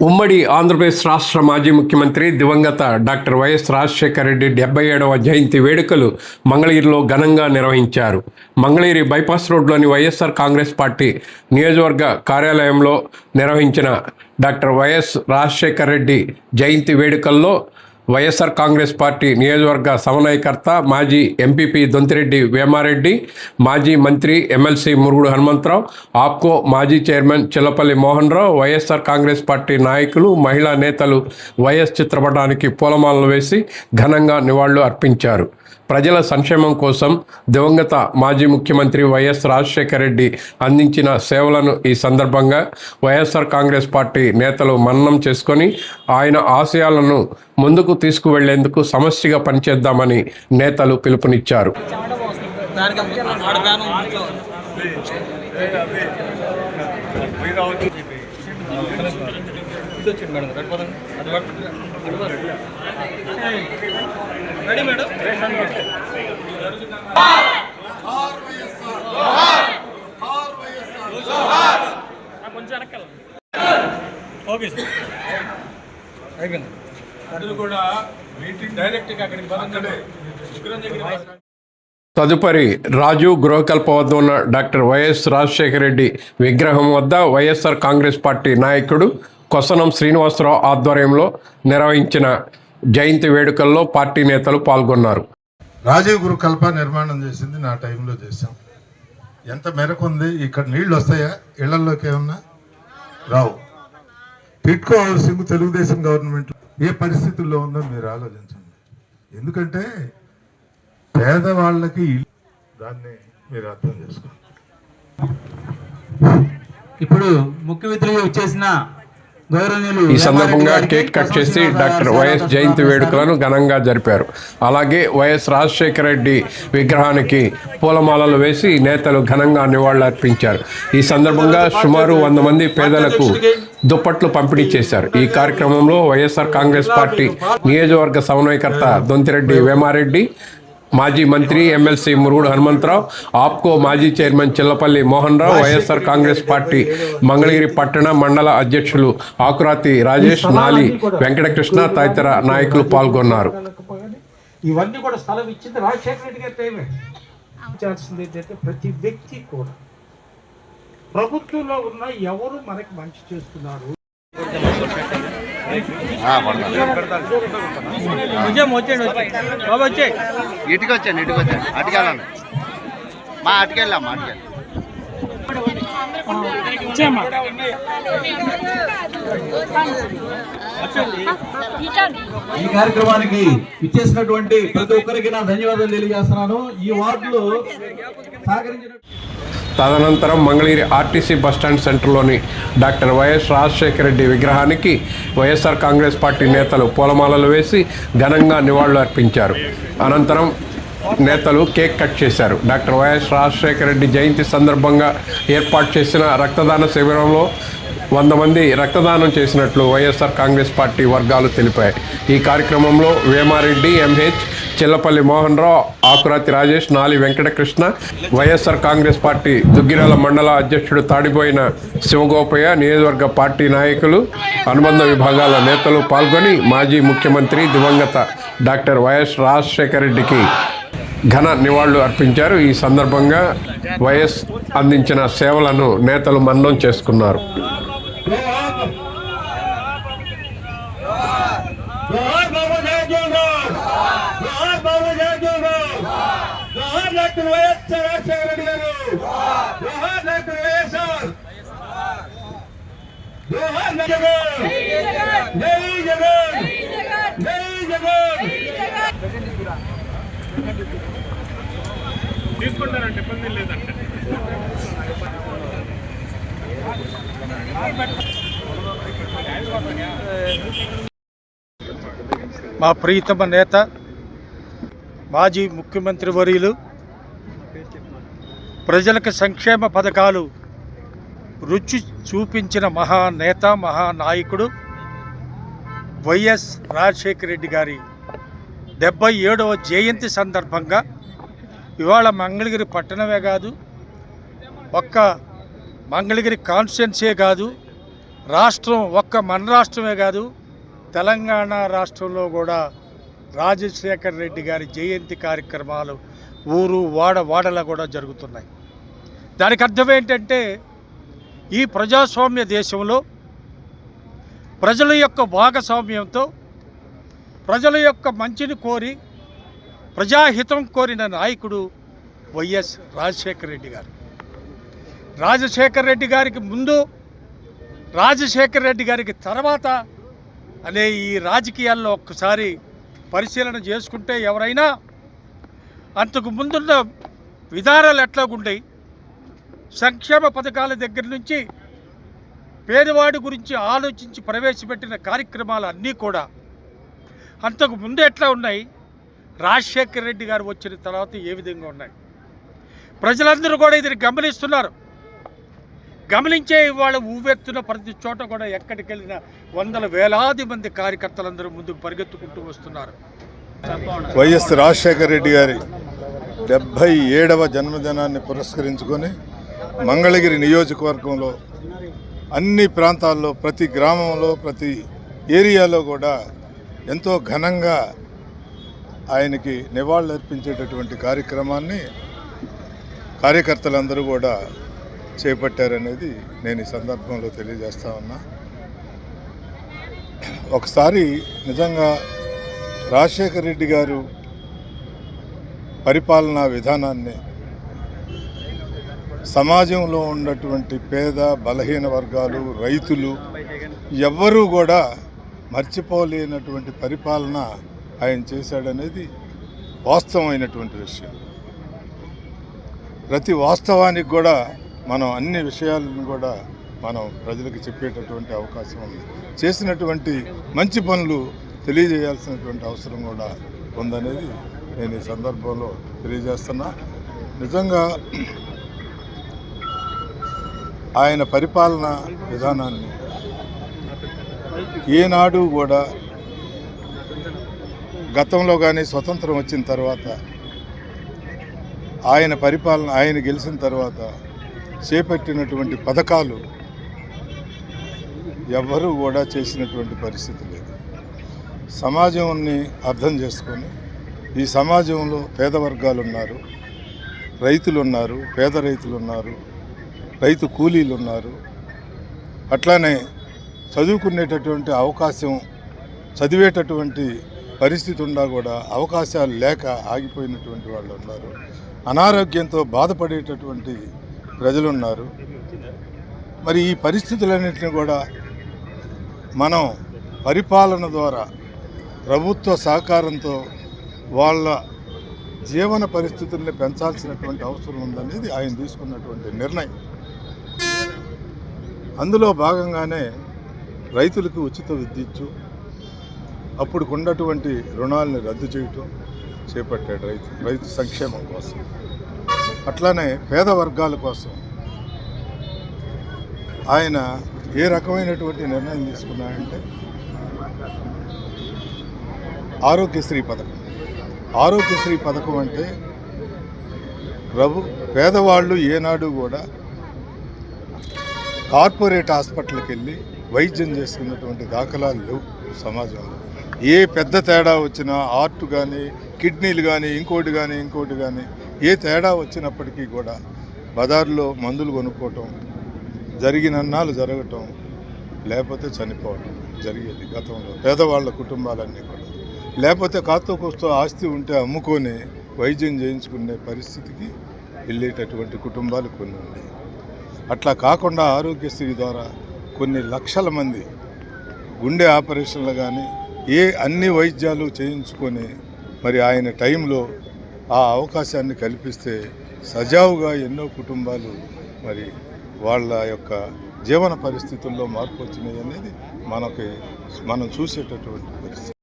ఉమ్మడి ఆంధ్రప్రదేశ్ రాష్ట్ర మాజీ ముఖ్యమంత్రి దివంగత డాక్టర్ వైఎస్ రాజశేఖర రెడ్డి 77వ జయంతి వేడుకలు మంగళగిరిలో ఘనంగా నిర్వహించారు. మంగళగిరి బైపాస్ రోడ్లోని వైఎస్ఆర్ కాంగ్రెస్ పార్టీ నియోజకవర్గ కార్యాలయంలో నిర్వహించిన డాక్టర్ వైఎస్ రాజశేఖర రెడ్డి జయంతి వేడుకల్లో వైఎస్ఆర్ కాంగ్రెస్ పార్టీ నియోజకవర్గ సమన్వయకర్త మాజీ ఎంపీపీ దొంతిరెడ్డి వేమారెడ్డి, మాజీ మంత్రి ఎమ్మెల్సీ మురుగుడు హనుమంతరావు, ఆప్కో మాజీ చైర్మన్ చిల్లపల్లి మోహన్ రావు, వైఎస్ఆర్ కాంగ్రెస్ పార్టీ నాయకులు, మహిళా నేతలు వైఎస్ చిత్రపటానికి పూలమాలలు వేసి ఘనంగా నివాళులు అర్పించారు. ప్రజల సంక్షేమం కోసం దివంగత మాజీ ముఖ్యమంత్రి వైఎస్ రాజశేఖర రెడ్డి అందించిన సేవలను ఈ సందర్భంగా వైఎస్ఆర్ కాంగ్రెస్ పార్టీ నేతలు మననం చేసుకొని ఆయన ఆశయాలను ముందుకు తీసుకువెళ్లేందుకు సమష్టిగా పనిచేద్దామని నేతలు పిలుపునిచ్చారు. తదుపరి రాజు గృహకల్ప వద్ద ఉన్న డాక్టర్ వైఎస్ రాజశేఖర రెడ్డి విగ్రహం వద్ద వైఎస్ఆర్ కాంగ్రెస్ పార్టీ నాయకుడు కొసనం శ్రీనివాసరావు ఆధ్వర్యంలో నిర్వహించిన జయంతి వేడుకల్లో పార్టీ నేతలు పాల్గొన్నారు. రాజీవ్ గృహకల్ప నిర్మాణం చేసింది నా టైంలో చేశాం. ఎంత మేరకు ఉంది? ఇక్కడ నీళ్లు వస్తాయా? ఇళ్లలోకి ఏమన్నా రావు. టిట్కో హౌసింగ్ తెలుగుదేశం గవర్నమెంట్ ఏ పరిస్థితుల్లో ఉందో మీరు ఆలోచించండి. ఎందుకంటే పేదవాళ్ళకి దాన్ని మీరు అర్థం చేసుకోండి. ఇప్పుడు ముఖ్య అతిథిగా వచ్చేసిన ఈ సందర్భంగా కేక్ కట్ చేసి డాక్టర్ వైఎస్ జయంతి వేడుకలను ఘనంగా జరిపారు. అలాగే వైఎస్ రాజశేఖర రెడ్డి విగ్రహానికి పూలమాలలు వేసి నేతలు ఘనంగా నివాళులర్పించారు. ఈ సందర్భంగా సుమారు 100 మంది పేదలకు దుప్పట్లు పంపిణీ చేశారు. ఈ కార్యక్రమంలో వైఎస్ఆర్ కాంగ్రెస్ పార్టీ నియోజకవర్గ సమన్వయకర్త దొంతిరెడ్డి వేమారెడ్డి, మాజీ మంత్రి ఎమ్మెల్సీ మురుగుడు హనుమంతరావు, ఆప్కో మాజీ చైర్మన్ చిల్లపల్లి మోహన్ రావు, వైఎస్ఆర్ కాంగ్రెస్ పార్టీ మంగళగిరి పట్టణ మండల అధ్యక్షులు ఆకురాతి రాజేష్, నాలి వెంకటకృష్ణ తదితర నాయకులు పాల్గొన్నారు. ఇవన్నీ కూడా స్థలం ఇచ్చింది రాజశేఖర రెడ్డి గారి టైమే. ఏంటంటే ప్రతి వ్యక్తి కూడా ప్రభుత్వంలో ఉన్న ఎవరు మనకి మంచి చేస్తున్నారు. ఇటుకి వచ్చాను అటుకెళ్ళాను మా అటుకెళ్ళాం ఈ కార్యక్రమానికి ఇచ్చేసినటువంటి ప్రతి ఒక్కరికి నా ధన్యవాదాలు తెలియజేస్తున్నాను. ఈ వార్డులో సహకరించిన తదనంతరం మంగళగిరి ఆర్టీసీ బస్టాండ్ సెంటర్లోని డాక్టర్ వైఎస్ రాజశేఖర రెడ్డి విగ్రహానికి వైఎస్ఆర్ కాంగ్రెస్ పార్టీ నేతలు పూలమాలలు వేసి ఘనంగా నివాళులు అర్పించారు. అనంతరం నేతలు కేక్ కట్ చేశారు. డాక్టర్ వైఎస్ రాజశేఖర రెడ్డి జయంతి సందర్భంగా ఏర్పాటు చేసిన రక్తదాన శిబిరంలో 100 మంది రక్తదానం చేసినట్లు వైఎస్ఆర్ కాంగ్రెస్ పార్టీ వర్గాలు తెలిపాయి. ఈ కార్యక్రమంలో వేమారెడ్డి, ఎంహెచ్, చిల్లపల్లి మోహన్ రావు, ఆకురాతి రాజేష్, నాలి వెంకటకృష్ణ, వైఎస్ఆర్ కాంగ్రెస్ పార్టీ దుగ్గిరాల మండల అధ్యక్షుడు తాడిపోయిన శివగోపయ్య, నియోజకవర్గ పార్టీ నాయకులు, అనుబంధ విభాగాల నేతలు పాల్గొని మాజీ ముఖ్యమంత్రి దివంగత డాక్టర్ వైఎస్ రాజశేఖర రెడ్డికి ఘన నివాళులు అర్పించారు. ఈ సందర్భంగా వైఎస్ అందించిన సేవలను నేతలు మననం చేసుకున్నారు. తీసుకుంటారంటే ఇబ్బంది లేదంటే మా ప్రియతమ నేత మాజీ ముఖ్యమంత్రి వర్యులు ప్రజలకు సంక్షేమ పథకాలు రుచి చూపించిన మహానేత మహానాయకుడు వైఎస్ రాజశేఖర రెడ్డి గారి 77వ జయంతి సందర్భంగా ఇవాళ మంగళగిరి పట్టణమే కాదు, ఒక్క మంగళగిరి కాన్స్టిట్యున్సీ కాదు, రాష్ట్రం మన రాష్ట్రమే కాదు, తెలంగాణ రాష్ట్రంలో కూడా రాజశేఖర్ రెడ్డి గారి జయంతి కార్యక్రమాలు ఊరు వాడలా కూడా జరుగుతున్నాయి. దానికి అర్థం ఏంటంటే ఈ ప్రజాస్వామ్య దేశంలో ప్రజల యొక్క భాగస్వామ్యంతో, ప్రజల యొక్క మంచిని కోరి, ప్రజాహితం కోరిన నాయకుడు వైఎస్ రాజశేఖర రెడ్డి గారు. రాజశేఖర రెడ్డి గారికి ముందు, రాజశేఖర రెడ్డి గారికి తర్వాత అనే ఈ రాజకీయాల్లో ఒక్కసారి పరిశీలన చేసుకుంటే ఎవరైనా అంతకు ముందున్న విధానాలు ఎట్లాగుంటాయి, సంక్షేమ పథకాల దగ్గర నుంచి పేదవాడి గురించి ఆలోచించి ప్రవేశపెట్టిన కార్యక్రమాలు అన్నీ కూడా అంతకు ముందు ఎట్లా ఉన్నాయి, రాజశేఖర రెడ్డి గారు వచ్చిన తర్వాత ఏ విధంగా ఉన్నాయి, ప్రజలందరూ కూడా ఇది గమనిస్తున్నారు. గమనించే ఇవాళ ఊవెత్తున ప్రతి చోట కూడా ఎక్కడికి వెళ్ళిన వేలాది మంది కార్యకర్తలందరూ ముందుకు పరిగెత్తుకుంటూ వస్తున్నారు. వైఎస్ రాజశేఖర రెడ్డి గారి 77వ జన్మదినాన్ని పురస్కరించుకొని మంగళగిరి నియోజకవర్గంలో అన్ని ప్రాంతాల్లో, ప్రతి గ్రామంలో, ప్రతి ఏరియాలో కూడా ఎంతో ఘనంగా ఆయనకి నివాళులు అర్పించేటటువంటి కార్యక్రమాన్ని కార్యకర్తలందరూ కూడా చేపట్టారనేది నేను ఈ సందర్భంలో తెలియజేస్తా ఉన్నా. ఒకసారి నిజంగా రాజశేఖర రెడ్డి గారు పరిపాలనా విధానాన్ని సమాజంలో ఉన్నటువంటి పేద బలహీన వర్గాలు, రైతులు ఎవ్వరూ కూడా మర్చిపోలేనటువంటి పరిపాలన ఆయన చేశాడనేది వాస్తవమైనటువంటి విషయం. ప్రతి వాస్తవానికి కూడా మనం అన్ని విషయాలను కూడా మనం ప్రజలకు చెప్పేటటువంటి అవకాశం ఉంది. చేసినటువంటి మంచి పనులు తెలియజేయాల్సినటువంటి అవసరం కూడా ఉందనేది నేను ఈ సందర్భంలో తెలియజేస్తున్నా. నిజంగా ఆయన పరిపాలన విధానాన్ని ఏనాడు కూడా గతంలో కానీ స్వతంత్రం వచ్చిన తర్వాత ఆయన పరిపాలన, ఆయన గెలిచిన తర్వాత చేపట్టినటువంటి పథకాలు ఎవ్వరూ కూడా చేసినటువంటి పరిస్థితి లేదు. సమాజాన్ని అర్థం చేసుకొని ఈ సమాజంలో పేద వర్గాలు ఉన్నారు, రైతులు ఉన్నారు, పేద రైతులు ఉన్నారు, రైతు కూలీలు ఉన్నారు, అట్లానే చదువుకునేటటువంటి అవకాశం, చదివేటటువంటి పరిస్థితి ఉన్నా కూడా అవకాశాలు లేక ఆగిపోయినటువంటి వాళ్ళు ఉన్నారు, అనారోగ్యంతో బాధపడేటటువంటి ప్రజలు ఉన్నారు. మరి ఈ పరిస్థితులన్నింటినీ కూడా మనం పరిపాలన ద్వారా, ప్రభుత్వ సహకారంతో వాళ్ళ జీవన పరిస్థితుల్ని పెంచాల్సినటువంటి అవసరం ఉందనేది ఆయన తీసుకున్నటువంటి నిర్ణయం. అందులో భాగంగానే రైతులకు ఉచిత విద్యుత్తు, అప్పుడు ఉన్నటువంటి రుణాలని రద్దు చేయటం చేపట్టాడు రైతు సంక్షేమం కోసం. అట్లానే పేద వర్గాల కోసం ఆయన ఏ రకమైనటువంటి నిర్ణయం తీసుకున్నాడంటే ఆరోగ్యశ్రీ పథకం. ఆరోగ్యశ్రీ పథకం అంటే పేదవాళ్ళు ఏనాడు కూడా కార్పొరేట్ హాస్పిటల్కి వెళ్ళి వైద్యం చేసుకున్నటువంటి దాఖలాలు లేవు సమాజంలో. ఏ పెద్ద తేడా వచ్చినా, హార్ట్ కానీ, కిడ్నీలు కానీ, ఇంకోటి కానీ ఏ తేడా వచ్చినప్పటికీ కూడా బజార్లో మందులు కొనుక్కోవటం, జరిగినన్నాళ్ళు జరగటం, లేకపోతే చనిపోవటం జరిగేది గతంలో. పేదవాళ్ళ కుటుంబాలన్నీ కూడా లేకపోతే కాస్తో కూస్తో ఆస్తి ఉంటే అమ్ముకొని వైద్యం చేయించుకునే పరిస్థితికి వెళ్ళేటటువంటి కుటుంబాలు కొన్ని ఉన్నాయి. అట్లా కాకుండా ఆరోగ్యశ్రీ ద్వారా కొన్ని లక్షల మంది గుండె ఆపరేషన్లు కానీ అన్ని వైద్యాలు చేయించుకొని మరి ఆయన టైంలో ఆ అవకాశాన్ని కల్పిస్తే సజావుగా ఎన్నో కుటుంబాలు మరి వాళ్ళ యొక్క జీవన పరిస్థితుల్లో మార్పు వచ్చినాయి అనేది మనం చూసేటటువంటి పరిస్థితి.